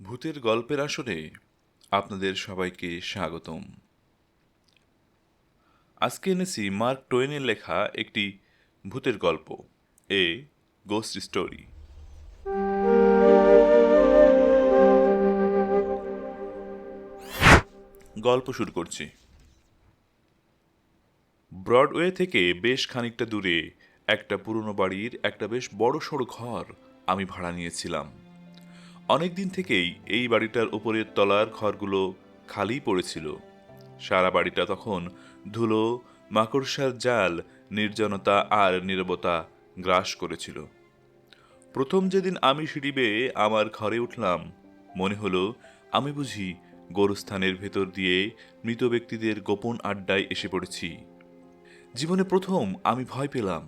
ভূতের গল্পের আসরে আপনাদের সবাইকে স্বাগতম। আজকে এনেছি মার্ক টোয়েনের লেখা একটি ভূতের গল্প, এ গোস্ট স্টোরি। গল্প শুরু করছি। ব্রডওয়ে থেকে বেশ খানিকটা দূরে একটা পুরনো বাড়ির একটা বেশ বড় সড়ো ঘর আমি ভাড়া নিয়েছিলাম। অনেকদিন থেকেই এই বাড়িটার উপরের তলার ঘরগুলো খালি পড়েছিল। সারা বাড়িটা তখন ধুলো, মাকড়সার জাল, নির্জনতা আর নীরবতা গ্রাস করেছিল। প্রথম যেদিন আমি সিঁড়ি বেয়ে আমার ঘরে উঠলাম, মনে হলো আমি বুঝি গোরস্থানের ভেতর দিয়ে মৃত ব্যক্তিদের গোপন আড্ডায় এসে পড়েছি। জীবনে প্রথম আমি ভয় পেলাম।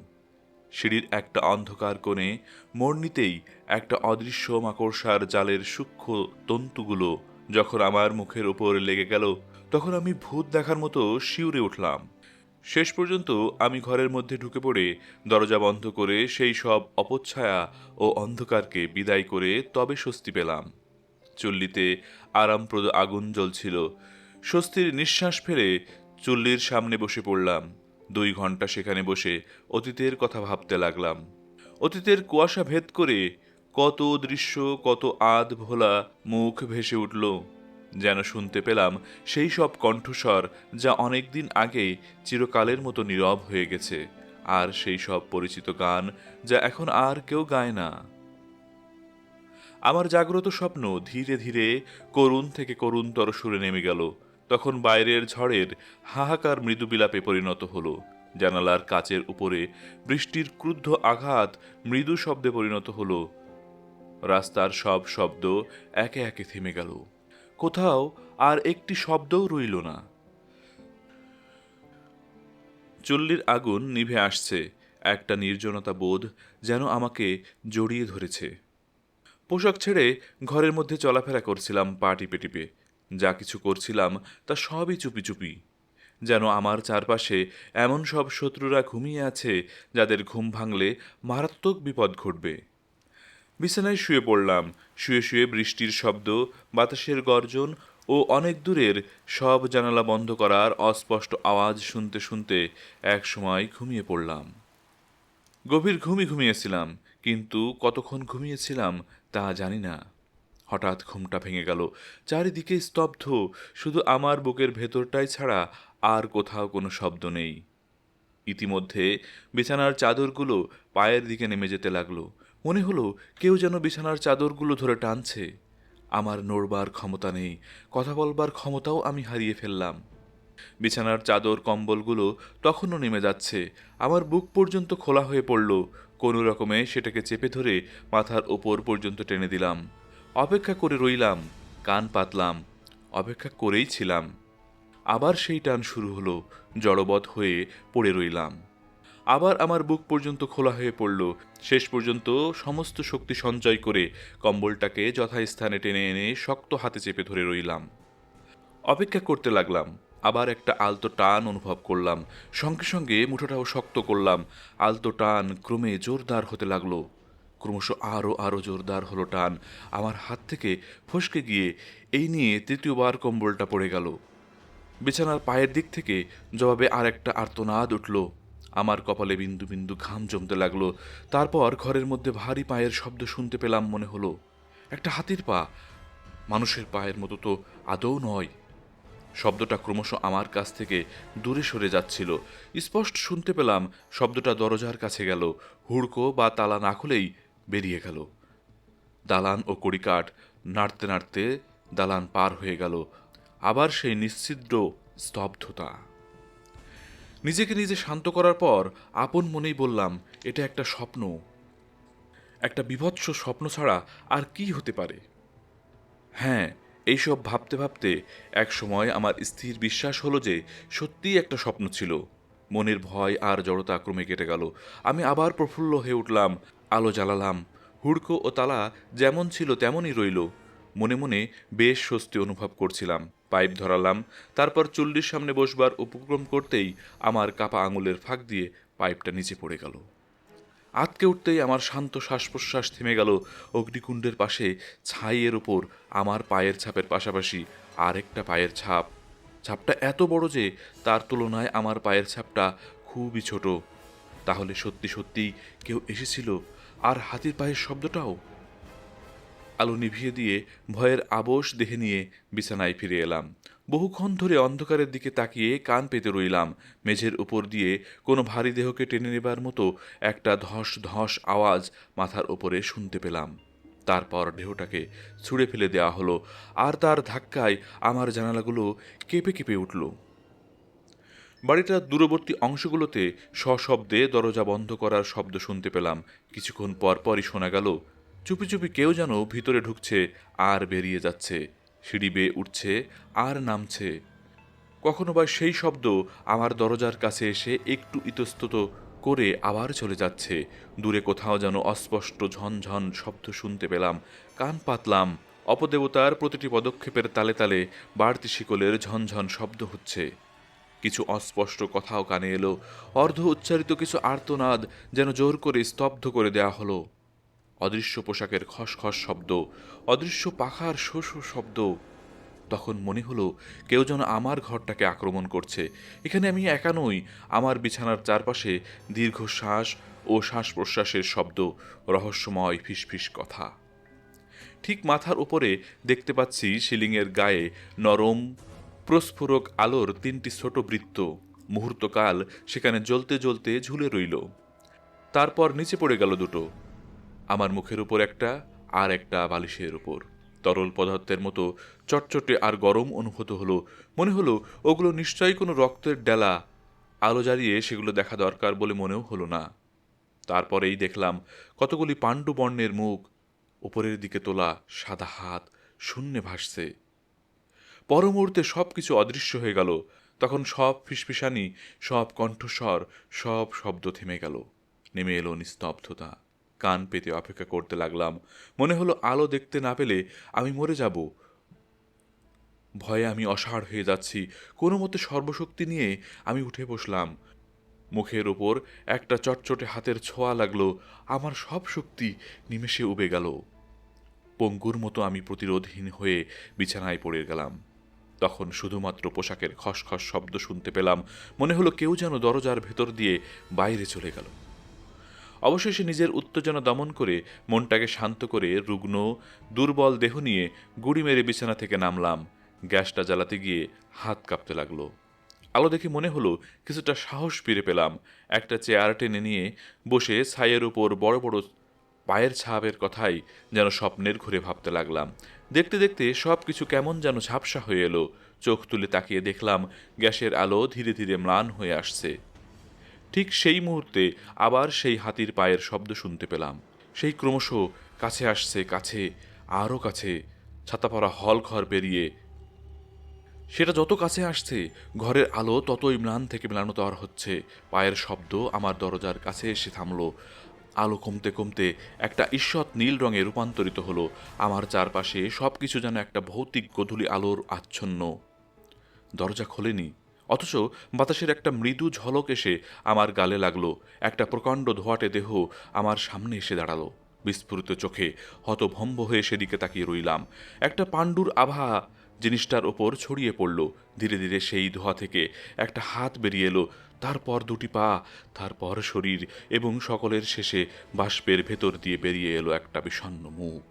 সিঁড়ির একটা অন্ধকার কোণে মোড় নিতেই একটা অদৃশ্য মাকড়সার জালের সূক্ষ্ম তন্তুগুলো যখন আমার মুখের উপর লেগে গেল, তখন আমি ভূত দেখার মতো শিউরে উঠলাম। শেষ পর্যন্ত আমি ঘরের মধ্যে ঢুকে পড়ে দরজা বন্ধ করে সেই সব অপচ্ছায়া ও অন্ধকারকে বিদায় করে তবে স্বস্তি পেলাম। চুল্লিতে আরামপ্রদ আগুন জ্বলছিল। স্বস্তির নিঃশ্বাস ফেলে চুল্লির সামনে বসে পড়লাম। 2 ঘন্টা সেখানে বসে অতীতের কথা ভাবতে লাগলাম। অতীতের কুয়াশা ভেদ করে কত দৃশ্য, কত আধ ভোলা মুখ ভেসে উঠল। যেন শুনতে পেলাম সেই সব কণ্ঠস্বর যা অনেকদিন আগে চিরকালের মতো নীরব হয়ে গেছে, আর সেই সব পরিচিত গান যা এখন আর কেউ গায় না। আমার জাগ্রত স্বপ্ন ধীরে ধীরে করুণ থেকে করুণতর সুরে নেমে গেল। তখন বাইরের ঝড়ের হাহাকার মৃদু বিলাপে পরিণত হলো। জানালার কাচের উপরে বৃষ্টির ক্রুদ্ধ আঘাত মৃদু শব্দে পরিণত হলো। রাস্তার সব শব্দ একে একে থেমে গেল। কোথাও আর একটি শব্দও রইল না। চুল্লির আগুন নিভে আসছে। একটা নির্জনতা বোধ যেন আমাকে জড়িয়ে ধরেছে। পোশাক ছেড়ে ঘরের মধ্যে চলাফেরা করছিলাম পা টিপে টিপে। যা কিছু করছিলাম তা সবই চুপি চুপি। যেন আমার চারপাশে এমন সব শত্রুরা ঘুমিয়ে আছে যাদের ঘুম ভাঙলে মারাত্মক বিপদ ঘটবে। বিছানায় শুয়ে পড়লাম। শুয়ে শুয়ে বৃষ্টির শব্দ, বাতাসের গর্জন ও অনেক দূরের সব জানালা বন্ধ করার অস্পষ্ট আওয়াজ শুনতে শুনতে এক সময় ঘুমিয়ে পড়লাম। গভীর ঘুমিয়েছিলাম, কিন্তু কতক্ষণ ঘুমিয়েছিলাম তা জানি না। হঠাৎ ঘুমটা ভেঙে গেল। চারিদিকে স্তব্ধ, শুধু আমার বুকের ভেতরটাই ছাড়া আর কোথাও কোনো শব্দ নেই। ইতিমধ্যে বিছানার চাদরগুলো পায়ের দিকে নেমে যেতে লাগলো। মনে হলো কেউ যেন বিছানার চাদরগুলো ধরে টানছে। আমার নড়বার ক্ষমতা নেই, কথা বলবার ক্ষমতাও আমি হারিয়ে ফেললাম। বিছানার চাদর কম্বলগুলো তখনও নেমে যাচ্ছে। আমার বুক পর্যন্ত খোলা হয়ে পড়ল। কোনো রকমে সেটাকে চেপে ধরে মাথার ওপর পর্যন্ত টেনে দিলাম। অপেক্ষা করে রইলাম, কান পাতলাম, অপেক্ষা করেই ছিলাম। আবার সেই টান শুরু হলো। জড়বৎ হয়ে পড়ে রইলাম। আবার আমার বুক পর্যন্ত খোলা হয়ে পড়ল। শেষ পর্যন্ত সমস্ত শক্তি সঞ্চয় করে কম্বলটাকে যথাস্থানে টেনে এনে শক্ত হাতে চেপে ধরে রইলাম। অপেক্ষা করতে লাগলাম। আবার একটা আলতো টান অনুভব করলাম। সঙ্গে সঙ্গে মুঠোটাও শক্ত করলাম। আলতো টান ক্রমে জোরদার হতে লাগলো। ক্রমশ আরও আরও জোরদার হলো টান। আমার হাত থেকে ফসকে গিয়ে এই নিয়ে তৃতীয়বার কম্বলটা পড়ে গেল। বিছানার পায়ের দিক থেকে জবাবে আর একটা আর্তনাদ উঠল। আমার কপালে বিন্দু বিন্দু ঘাম জমতে লাগলো। তারপর ঘরের মধ্যে ভারী পায়ের শব্দ শুনতে পেলাম। মনে হলো একটা হাতির পা, মানুষের পায়ের মতো তো আদৌ নয়। শব্দটা ক্রমশ আমার কাছ থেকে দূরে সরে যাচ্ছিল। স্পষ্ট শুনতে পেলাম শব্দটা দরজার কাছে গেল। হুড়কো বা তালা না খুলেই বেরিয়ে গেল। দালান ও কড়িকাঠ নাড়তে নাড়তে দালান পার হয়ে গেল। আবার সেই নিশ্ছিদ্র স্তব্ধতা। নিজেকে নিজে শান্ত করার পর আপন মনেই বললাম, এটা একটা স্বপ্ন। একটা বীভৎস স্বপ্ন ছাড়া আর কি হতে পারে। হ্যাঁ, এইসব ভাবতে ভাবতে এক সময় আমার স্থির বিশ্বাস হলো যে সত্যিই একটা স্বপ্ন ছিল। মনের ভয় আর জড়তা ক্রমে কেটে গেল। আমি আবার প্রফুল্ল হয়ে উঠলাম। আলো জ্বালালাম। হুড়কো ও তালা যেমন ছিল তেমনই রইল। মনে মনে বেশ স্বস্তি অনুভব করছিলাম। পাইপ ধরালাম। তারপর চুল্লির সামনে বসবার উপক্রম করতেই আমার কাপা আঙুলের ফাঁক দিয়ে পাইপটা নিচে পড়ে গেল। আঁতকে উঠতেই আমার শান্ত শ্বাস প্রশ্বাস থেমে গেল। অগ্নিকুণ্ডের পাশে ছাইয়ের ওপর আমার পায়ের ছাপের পাশাপাশি আরেকটা পায়ের ছাপ। ছাপটা এত বড় যে তার তুলনায় আমার পায়ের ছাপটা খুবই ছোট। তাহলে সত্যি সত্যিই কেউ এসেছিল। আর হাতির পায়ের শব্দটাও। আলো নিভিয়ে দিয়ে ভয়ের আবশ দেহে নিয়ে বিছানায় ফিরে এলাম। বহুক্ষণ ধরে অন্ধকারের দিকে তাকিয়ে কান পেতে রইলাম। মেঝের উপর দিয়ে কোনো ভারী দেহকে টেনে নেবার মতো একটা ধস ধস আওয়াজ মাথার ওপরে শুনতে পেলাম। তারপর দেহটাকে ছুঁড়ে ফেলে দেওয়া হলো, আর তার ধাক্কায় আমার জানালাগুলো কেঁপে কেঁপে উঠল। বাড়িটার দূরবর্তী অংশগুলোতে সশব্দে দরজা বন্ধ করার শব্দ শুনতে পেলাম। কিছুক্ষণ পর পরই শোনা গেল চুপি চুপি কেউ যেন ভিতরে ঢুকছে আর বেরিয়ে যাচ্ছে, সিঁড়ি বেয়ে উঠছে আর নামছে। কখনো বা সেই শব্দ আমার দরজার কাছে এসে একটু ইতস্তত করে আবার চলে যাচ্ছে। দূরে কোথাও যেন অস্পষ্ট ঝনঝন শব্দ শুনতে পেলাম। কান পাতলাম। অপদেবতার প্রতিটি পদক্ষেপের তালে তালে বাড়তি শিকলের ঝনঝন শব্দ হচ্ছে। কিছু অস্পষ্ট কথাও কানে এলো, অর্ধ উচ্চারিত কিছু আর্তনাদ যেন জোর করে স্তব্ধ করে দেয়া হলো। অদৃশ্য পোশাকের খসখস শব্দ, অদৃশ্য পাখার শো শো শব্দ। তখন মনে হলো কেউ যেন আমার ঘরটাকে আক্রমণ করছে। এখানে আমি একা নই। আমার বিছানার চারপাশে দীর্ঘশ্বাস ও শ্বাস প্রশ্বাসের শব্দ, রহস্যময় ফিসফিস কথা। ঠিক মাথার উপরে দেখতে পাচ্ছি সিলিংয়ের গায়ে নরম প্রস্ফুরক আলোর তিনটি ছোট বৃত্ত। মুহূর্তকাল সেখানে জ্বলতে জ্বলতে ঝুলে রইল, তারপর নিচে পড়ে গেল দুটো। আমার মুখের উপর একটা, আর একটা বালিশের উপর। তরল পদার্থের মতো চটচটে আর গরম অনুভূত হলো। মনে হলো ওগুলো নিশ্চয়ই কোনো রক্তের ডেলা। আলো জ্বালিয়ে সেগুলো দেখা দরকার বলে মনেও হলো না। তারপরেই দেখলাম কতগুলি পাণ্ডু বর্ণের মুখ, উপরের দিকে তোলা সাদা হাত শূন্যে ভাসছে। পর মুহূর্তে সব কিছু অদৃশ্য হয়ে গেল। তখন সব ফিসফিসানি, সব কণ্ঠস্বর, সব শব্দ থেমে গেল। নেমে এলো নিস্তব্ধতা। কান পেতে অপেক্ষা করতে লাগলাম। মনে হলো আলো দেখতে না পেলে আমি মরে যাব। ভয়ে আমি অসাড় হয়ে যাচ্ছি। কোনো মতে সর্বশক্তি নিয়ে আমি উঠে বসলাম। মুখের ওপর একটা চটচটে হাতের ছোঁয়া লাগলো। আমার সব শক্তি নিমেষে উবে গেল। পঙ্গুর মতো আমি প্রতিরোধহীন হয়ে বিছানায় পড়ে গেলাম। তখন শুধুমাত্র পোশাকের খসখস শব্দ শুনতে পেলাম। মনে হলো কেউ যেন দরজার ভেতর দিয়ে বাইরে চলে গেল। অবশেষে নিজের উত্তেজনা দমন করে, মনটাকে শান্ত করে, রুগ্ন দুর্বল দেহ নিয়ে গুড়ি মেরে বিছানা থেকে নামলাম। গ্যাসটা জ্বালাতে গিয়ে হাত কাঁপতে লাগলো। আলো দেখে মনে হলো কিছুটা সাহস ফিরে পেলাম। একটা চেয়ার টেনে নিয়ে বসে ছাইয়ের উপর বড় বড় পায়ের ছাপের কথাই যেন স্বপ্নের ঘুরে ভাবতে লাগলাম। দেখতে দেখতে সব কিছু কেমন যেন ঝাপসা হয়ে এলো। চোখ তুলে তাকিয়ে দেখলাম গ্যাসের আলো ধীরে ধীরে ম্লান হয়ে আসছে। ঠিক সেই মুহূর্তে আবার সেই হাতির পায়ের শব্দ শুনতে পেলাম। সেই ক্রমশ কাছে আসছে, কাছে, আরও কাছে, ছাতা পড়া হল ঘর পেরিয়ে। সেটা যত কাছে আসছে ঘরের আলো ততই ম্লান থেকে ম্লানতর হচ্ছে। পায়ের শব্দ আমার দরজার কাছে এসে থামল। আলো কমতে কমতে একটা ঈষৎ নীল রঙে রূপান্তরিত হলো। আমার চারপাশে সবকিছু যেন একটা ভৌতিক গোধূলি আলোর আচ্ছন্ন। দরজা খোলেনি, অথচ বাতাসের একটা মৃদু ঝলক এসে আমার গালে লাগলো। একটা প্রকাণ্ড ধোঁয়াটে দেহ আমার সামনে এসে দাঁড়ালো। বিস্ফোরিত চোখে হতভম্ব হয়ে সেদিকে তাকিয়ে রইলাম। একটা পাণ্ডুর আভা জিনিসটার ওপর ছড়িয়ে পড়ল। ধীরে ধীরে সেই ধোঁয়া থেকে একটা হাত বেরিয়ে এলো, তারপর দুটি পা, তারপর শরীর, এবং সকলের শেষে বাষ্পের ভেতর দিয়ে বেরিয়ে এলো একটা বিষণ্ণ মুখ।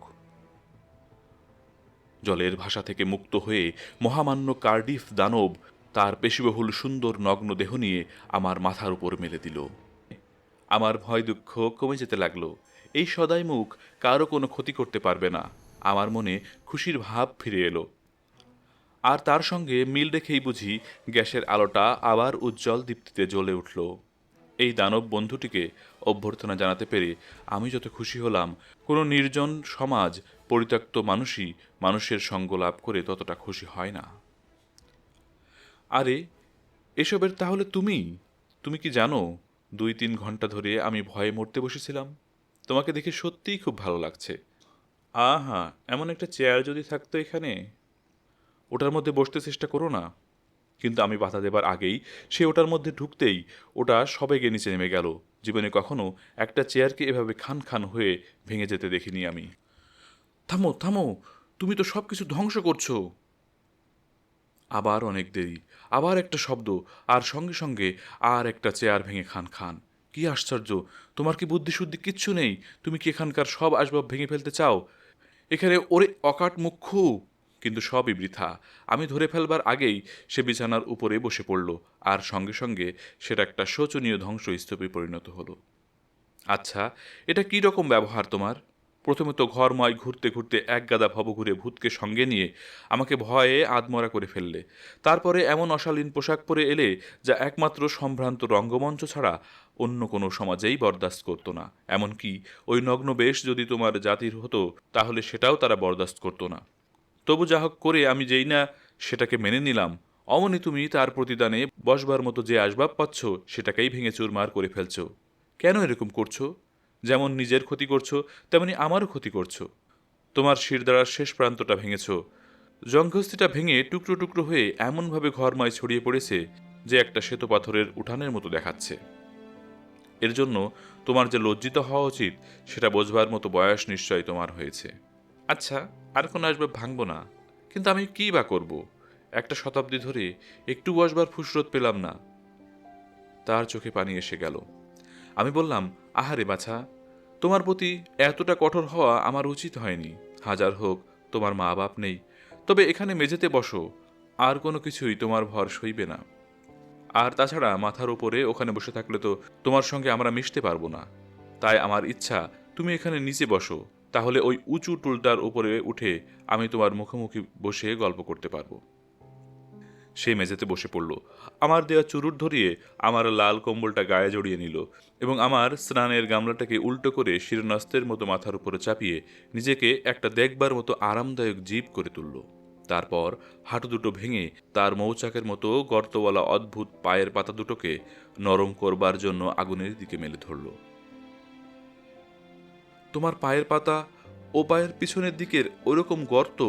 জলের ভাষা থেকে মুক্ত হয়ে মহামান্য কার্ডিফ দানব তার পেশিবহুল সুন্দর নগ্ন দেহ নিয়ে আমার মাথার উপর মেলে দিল। আমার ভয় দুঃখ কমে যেতে লাগলো। এই সদাই মুখ কারো কোনো ক্ষতি করতে পারবে না। আমার মনে খুশির ভাব ফিরে এলো। আর তার সঙ্গে মিল রেখেই বুঝি গ্যাসের আলোটা আবার উজ্জ্বল দীপ্তিতে জ্বলে উঠল। এই দানব বন্ধুটিকে অভ্যর্থনা জানাতে পেরে আমি যত খুশি হলাম, কোনো নির্জন সমাজ, পরিত্যক্ত মানুষই মানুষের সঙ্গ লাভ করে ততটা খুশি হয় না। আরে, এসবের তাহলে তুমি কি জানো 2-3 ঘন্টা ধরে আমি ভয়ে মরতে বসেছিলাম? তোমাকে দেখে সত্যিই খুব ভালো লাগছে। আহা, এমন একটা চেয়ার যদি থাকতো এখানে, ওটার মধ্যে বসতে চেষ্টা করো না। কিন্তু আমি বাধা দেবার আগেই সে ওটার মধ্যে ঢুকতেই ওটা সবেগে নিচে নেমে গেল। জীবনে কখনো একটা চেয়ারকে এভাবে খান খান হয়ে ভেঙে যেতে দেখিনি আমি। থামো থামো, তুমি তো সব কিছু ধ্বংস করছো। আবার অনেক দেরি, আবার একটা শব্দ, আর সঙ্গে সঙ্গে আর একটা চেয়ার ভেঙে খান খান। কি আশ্চর্য! তোমার কি বুদ্ধিশুদ্ধি কিচ্ছু নেই? তুমি কি এখানকার সব আসবাব ভেঙে ফেলতে চাও? এখানে ওরে অকাট মুখ্যু! কিন্তু সবই বৃথা। আমি ধরে ফেলবার আগেই সে বিছানার উপরে বসে পড়ল, আর সঙ্গে সঙ্গে সেটা একটা শোচনীয় ধ্বংসস্তূপে পরিণত হলো। আচ্ছা, এটা কি রকম ব্যবহার তোমার? প্রথমে তো ঘরময় ঘুরতে ঘুরতে একগাদা ভবঘুরে ভূতকে সঙ্গে নিয়ে আমাকে ভয়ে আধমরা করে ফেললে। তারপরে এমন অশালীন পোশাক পরে এলে যা একমাত্র সম্ভ্রান্ত রঙ্গমঞ্চ ছাড়া অন্য কোনো সমাজেই বরদাস্ত করতো না। এমনকি ওই নগ্ন বেশ যদি তোমার জাতির হতো, তাহলে সেটাও তারা বরদাস্ত করতো না। তবু যা হোক করে আমি যেই না সেটাকে মেনে নিলাম, অমনি তুমি তার প্রতিদানে বসবার মতো যে আসবাব পাচ্ছ সেটাকেই ভেঙে চুরমার করে ফেলছো। কেন এরকম করছো? যেমন নিজের ক্ষতি করছো, তেমনি আমারও ক্ষতি করছো। তোমার শিরদাঁড়ার শেষ প্রান্তটা ভেঙেছ। জঙ্ঘস্থিটা ভেঙে টুকরো টুকরো হয়ে এমনভাবে ঘরময় ছড়িয়ে পড়েছে যে একটা শ্বেতপাথরের উঠানের মতো দেখাচ্ছে। এর জন্য তোমার যে লজ্জিত হওয়া উচিত সেটা বোঝবার মতো বয়স নিশ্চয়ই তোমার হয়েছে। আচ্ছা, আর কোনো আসবাব ভাঙবো না, কিন্তু আমি কী বা করব? একটা শতাব্দী ধরে একটু বসবার ফুসরত পেলাম না। তার চোখে পানি এসে গেল। আমি বললাম, আহারে বাছা, তোমার প্রতি এতটা কঠোর হওয়া আমার উচিত হয়নি। হাজার হোক তোমার মা বাপ নেই, তবে এখানে মেঝেতে বসো, আর কোনো কিছুই তোমার ভর সইবে না। আর তাছাড়া মাথার উপরে ওখানে বসে থাকলে তো তোমার সঙ্গে আমরা মিশতে পারবো না। তাই আমার ইচ্ছা তুমি এখানে নিচে বসো, তাহলে ওই উঁচু টুলটার উপরে উঠে আমি তোমার মুখোমুখি বসে গল্প করতে পারবো। সে মেঝেতে বসে পড়ল, আমার দেয়া চুরুট ধরিয়ে আমার লাল কম্বলটা গায়ে জড়িয়ে নিল এবং আমার স্নানের গামলাটাকে উল্টো করে শিরনাস্তের মতো মাথার উপরে চাপিয়ে নিজেকে একটা দেখবার মতো আরামদায়ক জীব করে তুলল। তারপর হাঁটু দুটো ভেঙে তার মৌচাকের মতো গর্তওয়ালা অদ্ভুত পায়ের পাতা দুটোকে নরম করবার জন্য আগুনের দিকে মেলে ধরল। তোমার পায়ের পাতা ও পায়ের পিছনের দিকের ওরকম গর্ত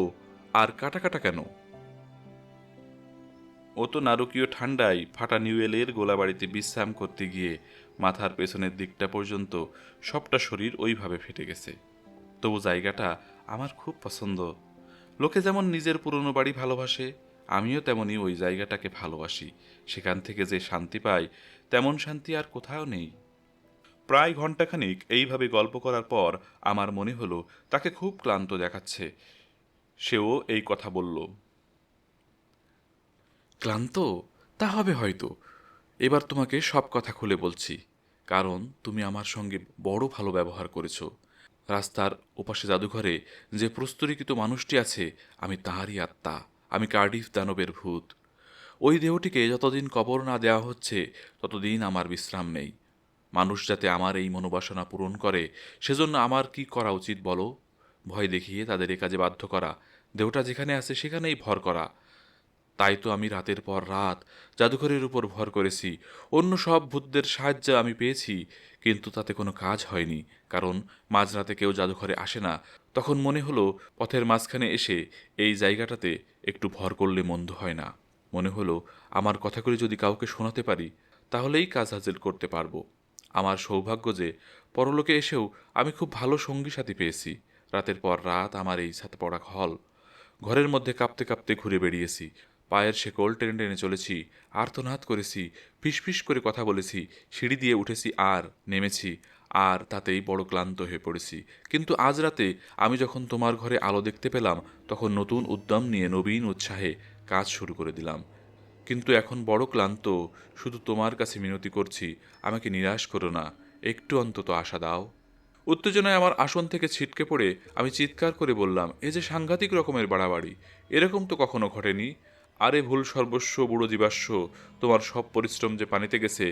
আর কাটা কাটা কেন? ও তো নারকীয় ঠান্ডায় ফাটা নিউয়েলের গোলাবাড়িতে বিশ্রাম করতে গিয়ে মাথার পেছনের দিকটা পর্যন্ত সবটা শরীর ওইভাবে ফেটে গেছে। তবু জায়গাটা আমার খুব পছন্দ। লোকে যেমন নিজের পুরনো বাড়ি ভালোবাসে, আমিও তেমনি ওই জায়গাটাকে ভালোবাসি। সেখান থেকে যে শান্তি পাই, তেমন শান্তি আর কোথাও নেই। প্রায় ঘণ্টাখানিক এইভাবে গল্প করার পর আমার মনে হলো তাকে খুব ক্লান্ত দেখাচ্ছে। সেও এই কথা বলল। ক্লান্ত? তা হবে হয়তো। এবার তোমাকে সব কথা খুলে বলছি, কারণ তুমি আমার সঙ্গে বড় ভালো ব্যবহার করেছ। রাস্তার ওপাশে জাদুঘরে যে প্রস্তরীকৃত মানুষটি আছে, আমি তাহারই আত্মা। আমি কার্ডিফ দানবের ভূত। ওই দেহটিকে যতদিন কবর না দেওয়া হচ্ছে ততদিন আমার বিশ্রাম নেই। মানুষ যাতে আমার এই মনোবাসনা পূরণ করে, সেজন্য আমার কি করা উচিত বলো? ভয় দেখিয়ে তাদের এ কাজে বাধ্য করা, দেহটা যেখানে আছে সেখানেই ভর করা। তাই তো আমি রাতের পর রাত জাদুঘরের উপর ভর করেছি। অন্য সব ভূতদের সাহায্য আমি পেয়েছি, কিন্তু তাতে কোনো কাজ হয়নি, কারণ মাঝরাতে কেউ জাদুঘরে আসে না। তখন মনে হলো পথের মাঝখানে এসে এই জায়গাটাতে একটু ভর করলে মন্দ হয় না। মনে হলো আমার কথাগুলি যদি কাউকে শোনাতে পারি, তাহলেই কাজ হাসিল করতে পারবো। আমার সৌভাগ্য যে পরলোকে এসেও আমি খুব ভালো সঙ্গী সাথী পেয়েছি। রাতের পর রাত আমার এই ছাতে পড়া হল ঘরের মধ্যে কাঁপতে কাঁপতে ঘুরে বেড়িয়েছি। পায়ের শেকল টেনে টেনে চলেছি, আর্তনাদ করেছি, ফিসফিস করে কথা বলেছি, সিঁড়ি দিয়ে উঠেছি আর নেমেছি, আর তাতেই বড় ক্লান্ত হয়ে পড়েছি। কিন্তু আজ রাতে আমি যখন তোমার ঘরে আলো দেখতে পেলাম, তখন নতুন উদ্যম নিয়ে নবীন উৎসাহে কাজ শুরু করে দিলাম। কিন্তু এখন বড় ক্লান্ত, শুধু তোমার কাছে মিনতি করছি, আমাকে নিরাশ করো না, একটু অন্তত আশা দাও। উত্তেজনায় আমার আসন থেকে ছিটকে পড়ে আমি চিৎকার করে বললাম, এ যে সাংঘাতিক রকমের বাড়াবাড়ি! এরকম তো কখনো ঘটেনি। আরে ভুল সর্বস্ব বুড়ো জীবাশ্ম, তোমার সব পরিশ্রম যে পানিতে গেছে।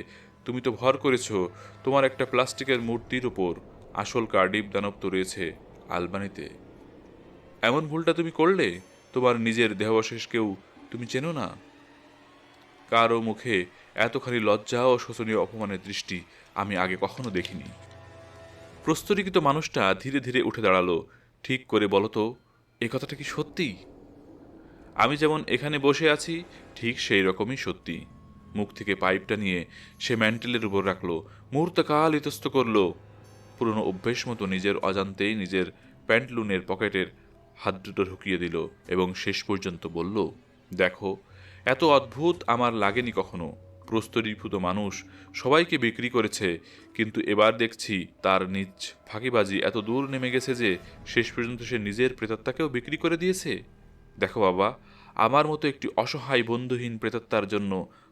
তুমি তো ভর করেছ তোমার একটা প্লাস্টিকের মূর্তির উপর। আসল কার্ডিফ দানব তো রয়েছে আলবানিতে। এমন ভুলটা তুমি করলে? তোমার নিজের দেহাবশেষকেও তুমি চেনো না? কারও মুখে এতখানি লজ্জা ও শোচনীয় অপমানের দৃষ্টি আমি আগে কখনো দেখিনি। প্রস্তরীকৃত মানুষটা ধীরে ধীরে উঠে দাঁড়ালো। ঠিক করে বলো তো, এ কথাটা কি সত্যি? আমি যেমন এখানে বসে আছি ঠিক সেই রকমই সত্যি। মুখ থেকে পাইপটা নিয়ে সে ম্যান্টেলের উপর রাখলো, মুহূর্তকাল ইতস্ত করলো। পুরনো অভ্যেস মতো নিজের অজান্তেই নিজের প্যান্টলুনের পকেটের হাত দুটো ঢুকিয়ে দিল এবং শেষ পর্যন্ত বলল, দেখো, এত অদ্ভুত আমার লাগেনি কখনো। প্রস্তরীভূত মানুষ সবাইকে বিক্রি করেছে, কিন্তু এবার দেখছি তার নিজ ফাঁকিবাজি এত দূর নেমে গেছে যে শেষ পর্যন্ত সে নিজের প্রেতাত্মাকেও বিক্রি করে দিয়েছে। দেখো বাবা, আমার মতো একটি অসহায় বন্ধুহীন প্রেতাত্মার জন্য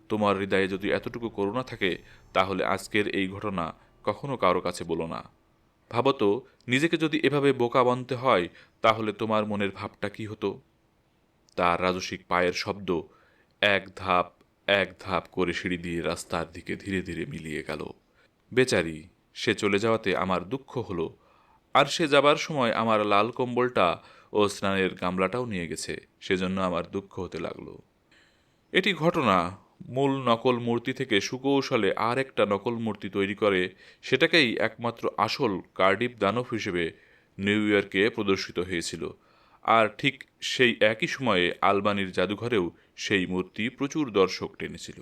তোমার হৃদয়ে যদি এতটুকু করুণা থাকে, তাহলে আজকের এই ঘটনা কখনো কারো কাছে বলো না। ভাবতো, নিজেকে যদি এভাবে বোকা বানতে হয়, তাহলে তোমার মনের ভাবটা কি হতো। তার রাজসিক পায়ের শব্দ এক ধাপ এক ধাপ করে সিঁড়ি দিয়ে রাস্তার দিকে ধীরে ধীরে মিলিয়ে গেল। বেচারি, সে চলে যাওয়াতে আমার দুঃখ হলো। আর সে যাবার সময় আমার লাল কম্বলটা ও স্নানের গামলাটাও নিয়ে গেছে, সেজন্য আমার দুঃখ হতে লাগলো। এটি ঘটনা। মূল নকল মূর্তি থেকে সুকৌশলে আর একটা নকল মূর্তি তৈরি করে সেটাকেই একমাত্র আসল কার্ডিফ দানব হিসেবে নিউ ইয়র্কে প্রদর্শিত হয়েছিল। আর ঠিক সেই একই সময়ে আলবানির জাদুঘরেও সেই মূর্তি প্রচুর দর্শক টেনেছিল।